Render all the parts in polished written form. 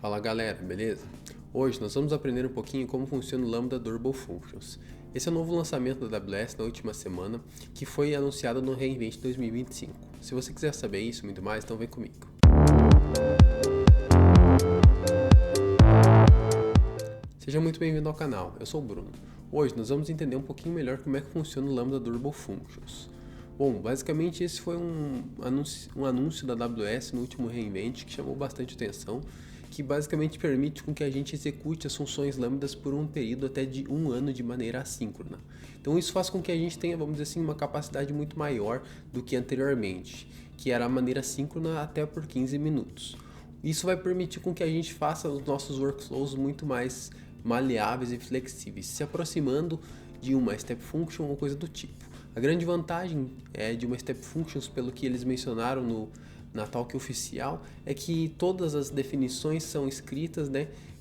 Fala galera, beleza? Hoje nós vamos aprender um pouquinho como funciona o Lambda Durable Functions. Esse é o novo lançamento da AWS na última semana, que foi anunciado no reInvent 2025. Se você quiser saber isso e muito mais, então vem comigo. Seja muito bem-vindo ao canal, eu sou o Bruno. Hoje nós vamos entender um pouquinho melhor como é que funciona o Lambda Durable Functions. Bom, basicamente esse foi um anúncio da AWS no último reInvent que chamou bastante atenção, que basicamente permite com que a gente execute as funções lambdas por um período até de 1 ano de maneira assíncrona. Então isso faz com que a gente tenha, vamos dizer assim, uma capacidade muito maior do que anteriormente, que era a maneira síncrona até por 15 minutos. Isso vai permitir com que a gente faça os nossos workflows muito mais maleáveis e flexíveis, se aproximando de uma step function ou coisa do tipo. A grande vantagem de uma step functions, pelo que eles mencionaram na talk oficial, é que todas as definições são escritas,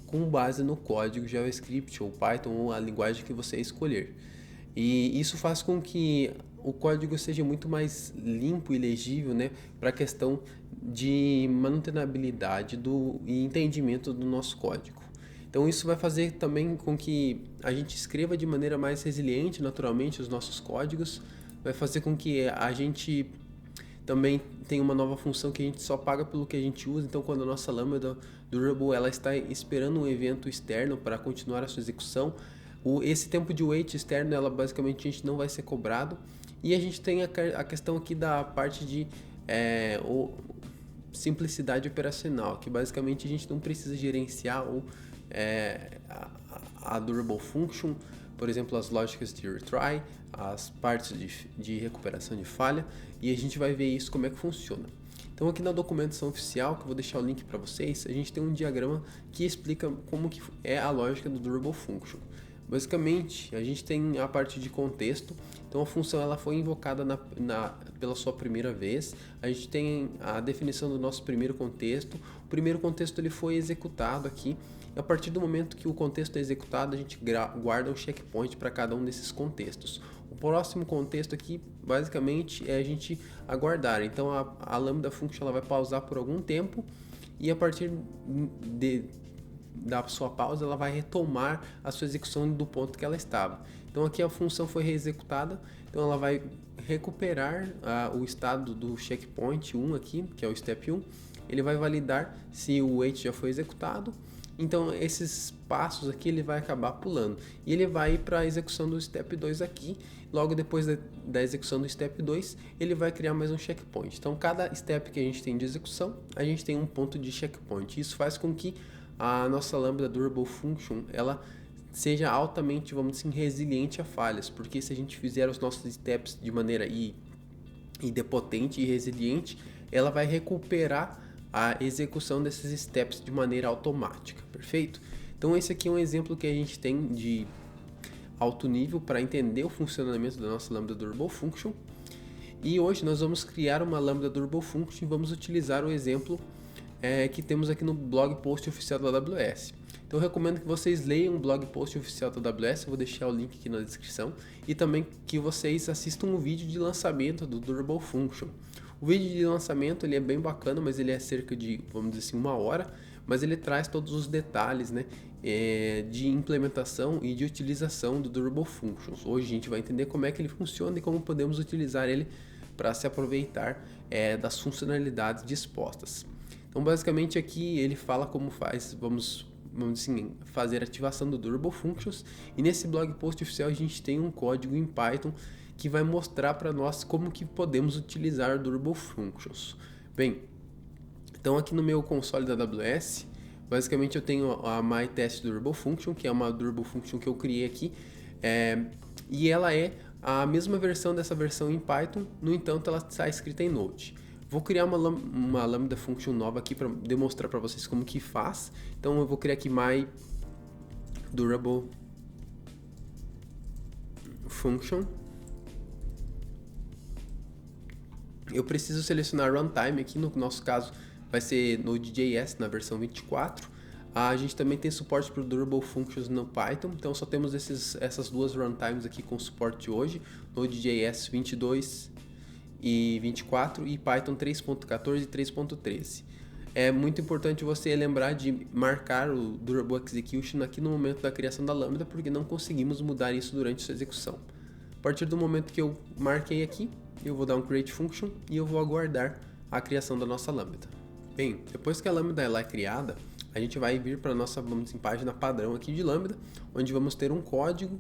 com base no código JavaScript ou Python ou a linguagem que você escolher. E isso faz com que o código seja muito mais limpo e legível, para a questão de manutenabilidade e entendimento do nosso código. Então isso vai fazer também com que a gente escreva de maneira mais resiliente, naturalmente, os nossos códigos. Vai fazer com que a gente também tenha uma nova função que a gente só paga pelo que a gente usa. Então quando a nossa Lambda Durable ela está esperando um evento externo para continuar a sua execução, esse tempo de wait externo, ela basicamente a gente não vai ser cobrado. E a gente tem a questão aqui da parte de simplicidade operacional, que basicamente a gente não precisa gerenciar a Durable Function, por exemplo, as lógicas de retry, as partes de recuperação de falha, e a gente vai ver isso como é que funciona. Então aqui na documentação oficial, que eu vou deixar o link para vocês, a gente tem um diagrama que explica como que é a lógica do Durable Function. Basicamente, a gente tem a parte de contexto, então a função ela foi invocada pela sua primeira vez, a gente tem a definição do nosso primeiro contexto, o primeiro contexto ele foi executado aqui, e a partir do momento que o contexto é executado, a gente guarda um checkpoint para cada um desses contextos. O próximo contexto aqui, basicamente, é a gente aguardar, então a Lambda Function ela vai pausar por algum tempo, e a partir da sua pausa, ela vai retomar a sua execução do ponto que ela estava. Então aqui a função foi reexecutada, então ela vai recuperar o estado do checkpoint 1 aqui, que é o step 1, ele vai validar se o wait já foi executado, então esses passos aqui ele vai acabar pulando, e ele vai para a execução do step 2 aqui, logo depois da execução do step 2, ele vai criar mais um checkpoint. Então cada step que a gente tem de execução, a gente tem um ponto de checkpoint, isso faz com que a nossa Lambda Durable Function ela seja altamente, vamos dizer assim, resiliente a falhas, porque se a gente fizer os nossos steps de maneira idempotente e resiliente, ela vai recuperar a execução desses steps de maneira automática, perfeito? Então esse aqui é um exemplo que a gente tem de alto nível para entender o funcionamento da nossa Lambda Durable Function, e hoje nós vamos criar uma Lambda Durable Function e vamos utilizar o exemplo que temos aqui no blog post oficial da AWS. Então eu recomendo que vocês leiam o blog post oficial da AWS, eu vou deixar o link aqui na descrição, e também que vocês assistam um vídeo de lançamento do Durable Function. O vídeo de lançamento ele é bem bacana, mas ele é cerca de, vamos dizer assim, 1 hora, mas ele traz todos os detalhes de implementação e de utilização do Durable Functions. Hoje a gente vai entender como é que ele funciona e como podemos utilizar ele para se aproveitar das funcionalidades dispostas. Então basicamente aqui ele fala como vamos assim, fazer a ativação do Durable Functions, e nesse blog post oficial a gente tem um código em Python que vai mostrar para nós como que podemos utilizar o Durable Functions. Bem, então aqui no meu console da AWS, basicamente eu tenho a MyTest Durable Function, que é uma Durable Function que eu criei aqui, e ela é a mesma versão dessa versão em Python, no entanto ela está escrita em Node. Vou criar uma Lambda Function nova aqui para demonstrar para vocês como que faz. Então eu vou criar aqui My Durable Function. Eu preciso selecionar Runtime aqui, no nosso caso vai ser Node.js na versão 24. A gente também tem suporte para o Durable Functions no Python, então só temos essas duas runtimes aqui com suporte hoje, Node.js 22 e 24 e Python 3.14 e 3.13. é muito importante você lembrar de marcar o Durable Execution aqui no momento da criação da lambda, porque não conseguimos mudar isso durante sua execução. A partir do momento que eu marquei aqui, eu vou dar um create function e eu vou aguardar a criação da nossa lambda. Bem, depois que a lambda ela é criada, a gente vai vir para a nossa, vamos dizer, página padrão aqui de lambda, onde vamos ter um código,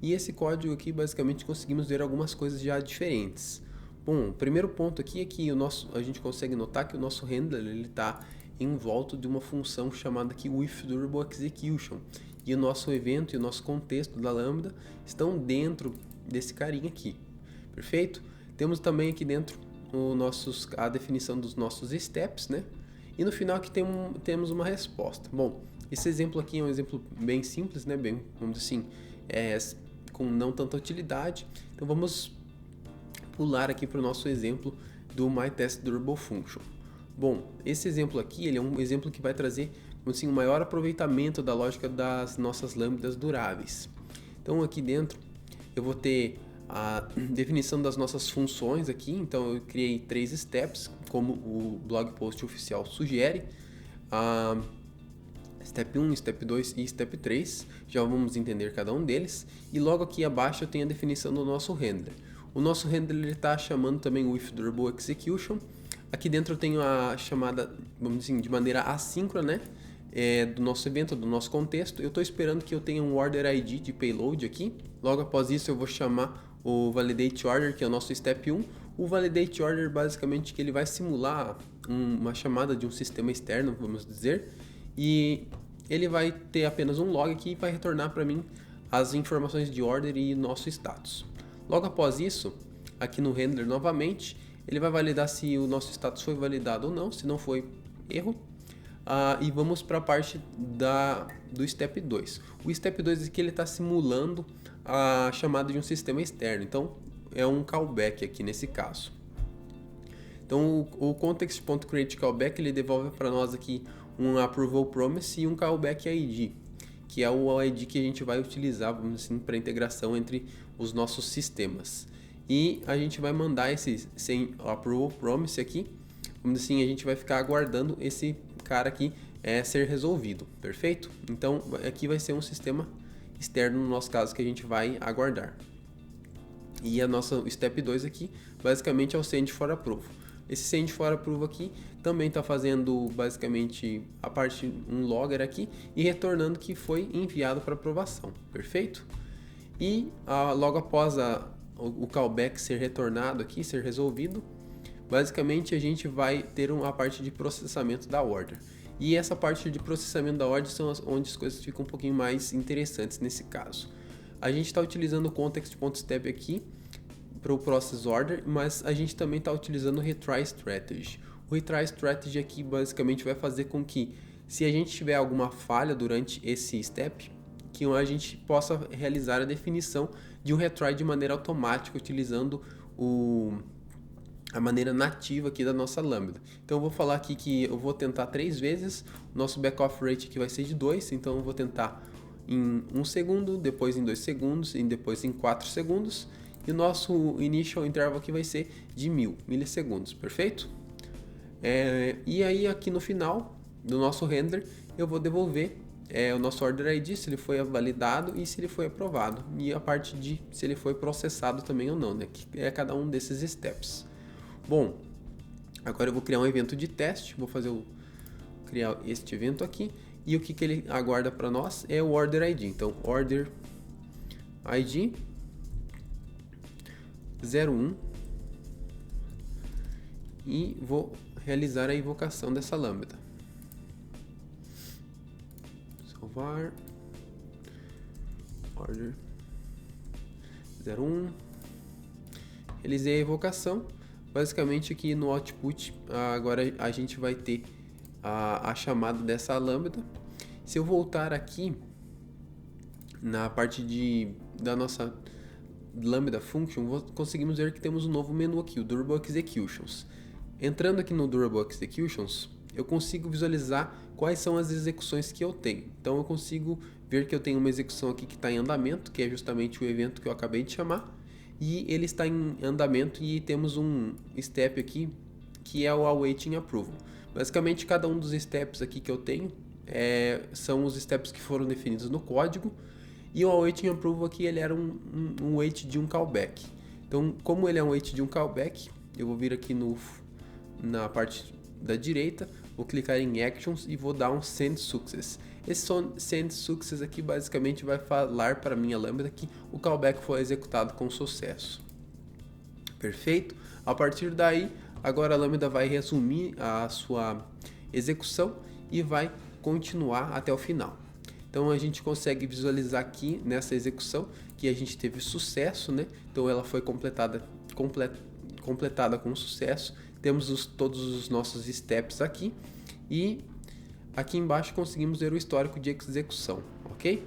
e esse código aqui basicamente conseguimos ver algumas coisas já diferentes. Bom, o primeiro ponto aqui é que a gente consegue notar que o nosso handler está em volta de uma função chamada aqui with durable execution, e o nosso evento e o nosso contexto da lambda estão dentro desse carinha aqui, perfeito? Temos também aqui dentro a definição dos nossos steps, né? E no final aqui temos uma resposta. Bom, esse exemplo aqui é um exemplo bem simples, né? Bem, vamos dizer assim, com não tanta utilidade. Então vamos pular aqui para o nosso exemplo do myTestDurableFunction. Bom, esse exemplo aqui ele é um exemplo que vai trazer assim, um maior aproveitamento da lógica das nossas lambdas duráveis. Então aqui dentro eu vou ter a definição das nossas funções aqui. Então eu criei 3 steps, como o blog post oficial sugere. Step 1, Step 2 e Step 3, já vamos entender cada um deles. E logo aqui abaixo eu tenho a definição do nosso handler. O nosso handler está chamando também o with durable execution. Aqui dentro eu tenho a chamada, vamos dizer assim, de maneira assíncrona, né? Do nosso evento, do nosso contexto. Eu estou esperando que eu tenha um order ID de payload aqui. Logo após isso eu vou chamar o validate order, que é o nosso step 1. O validate order basicamente que ele vai simular uma chamada de um sistema externo, vamos dizer, e ele vai ter apenas um log aqui e vai retornar para mim as informações de order e nosso status. Logo após isso, aqui no handler novamente, ele vai validar se o nosso status foi validado ou não, se não foi, erro. E vamos para a parte do Step 2. O Step 2 aqui ele está simulando a chamada de um sistema externo, então é um callback aqui nesse caso. Então o context.createCallback ele devolve para nós aqui um approval promise e um callback ID, que é o ID que a gente vai utilizar, vamos dizer assim, para integração entre os nossos sistemas. E a gente vai mandar esse sem approval promise aqui, vamos dizer assim, a gente vai ficar aguardando esse cara aqui ser resolvido, perfeito? Então aqui vai ser um sistema externo no nosso caso que a gente vai aguardar. E a nossa step 2 aqui basicamente é o send for approval. Esse send for approval aqui também está fazendo basicamente a parte um logger aqui e retornando que foi enviado para aprovação, perfeito? E logo após o callback ser retornado aqui, ser resolvido, basicamente a gente vai ter a parte de processamento da order. E essa parte de processamento da order são onde as coisas ficam um pouquinho mais interessantes nesse caso. A gente está utilizando o context.step aqui para o process order, mas a gente também está utilizando o retry strategy. O retry strategy aqui basicamente vai fazer com que, se a gente tiver alguma falha durante esse step, que a gente possa realizar a definição de um retry de maneira automática, utilizando a maneira nativa aqui da nossa lambda. Então eu vou falar aqui que eu vou tentar 3 vezes, o nosso backoff rate aqui vai ser de 2, então eu vou tentar em 1 segundo, depois em 2 segundos e depois em 4 segundos. E o nosso initial interval aqui vai ser de 1000 milissegundos, perfeito? E aí aqui no final do nosso render eu vou devolver o nosso order ID, se ele foi validado e se ele foi aprovado. E a parte de se ele foi processado também ou não, né? Que é cada um desses steps. Bom, agora eu vou criar um evento de teste, vou criar este evento aqui. E o que ele aguarda para nós é o order ID. Então, order ID 01 e vou realizar a invocação dessa lambda. Salvar order 01. Realizei a invocação. Basicamente aqui no output agora a gente vai ter a chamada dessa lambda. Se eu voltar aqui na parte da nossa lambda function, conseguimos ver que temos um novo menu aqui, o Durable Executions. Entrando aqui no Durable Executions, eu consigo visualizar quais são as execuções que eu tenho. Então eu consigo ver que eu tenho uma execução aqui que está em andamento, que é justamente o evento que eu acabei de chamar, e ele está em andamento e temos um step aqui que é o awaiting approval. Basicamente, cada um dos steps aqui que eu tenho são os steps que foram definidos no código, e o awaiting approval aqui ele era um wait de um callback. Então, como ele é um wait de um callback, eu vou vir aqui na parte da direita, vou clicar em Actions e vou dar um Send Success. Esse Send Success aqui basicamente vai falar para a minha Lambda que o callback foi executado com sucesso. Perfeito? A partir daí, agora a Lambda vai resumir a sua execução e vai continuar até o final. Então a gente consegue visualizar aqui nessa execução que a gente teve sucesso, né? Então ela foi completada com sucesso. Temos todos os nossos steps aqui e aqui embaixo conseguimos ver o histórico de execução, ok?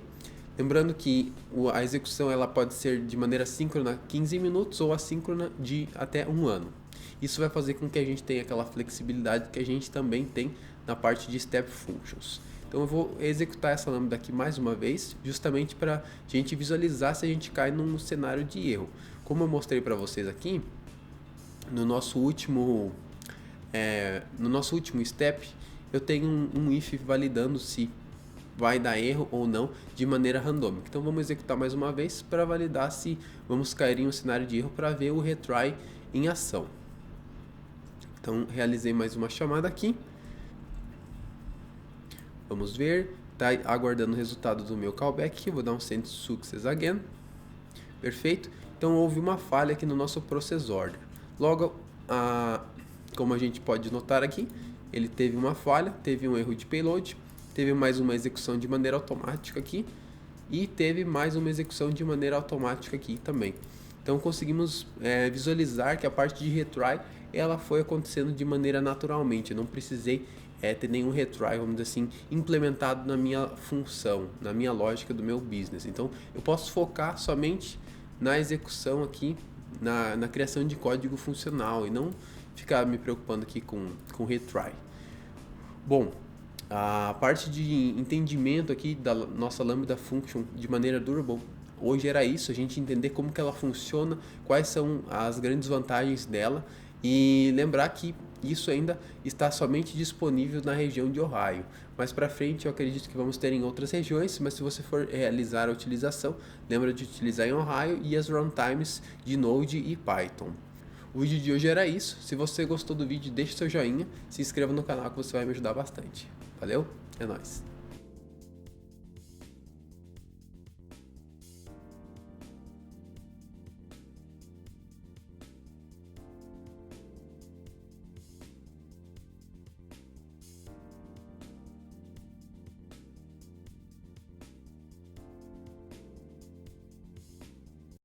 Lembrando que a execução ela pode ser de maneira síncrona 15 minutos ou assíncrona de até 1 ano. Isso vai fazer com que a gente tenha aquela flexibilidade que a gente também tem na parte de Step Functions. Então eu vou executar essa lambda aqui mais uma vez, justamente para a gente visualizar se a gente cai num cenário de erro. Como eu mostrei para vocês aqui, no nosso último step, eu tenho um if validando se vai dar erro ou não de maneira randômica. Então vamos executar mais uma vez para validar se vamos cair em um cenário de erro para ver o retry em ação. Então realizei mais uma chamada aqui. Vamos ver, está aguardando o resultado do meu callback. Vou dar um Send Success Again. Perfeito. Então houve uma falha aqui no nosso process order. Logo, como a gente pode notar aqui, ele teve uma falha, teve um erro de payload, teve mais uma execução de maneira automática aqui e teve mais uma execução de maneira automática aqui também. Então conseguimos visualizar que a parte de retry ela foi acontecendo de maneira naturalmente. Eu não precisei ter nenhum retry, vamos dizer assim, implementado na minha função, na minha lógica do meu business. Então eu posso focar somente na execução aqui, na criação de código funcional e não ficar me preocupando aqui com retry. Bom, a parte de entendimento aqui da nossa Lambda Function de maneira durable, hoje era isso, a gente entender como que ela funciona, quais são as grandes vantagens dela e lembrar que isso ainda está somente disponível na região de Ohio. Mais para frente eu acredito que vamos ter em outras regiões, mas se você for realizar a utilização, lembra de utilizar em Ohio e as runtimes de Node e Python. O vídeo de hoje era isso. Se você gostou do vídeo, deixe seu joinha, se inscreva no canal que você vai me ajudar bastante. Valeu? É nóis!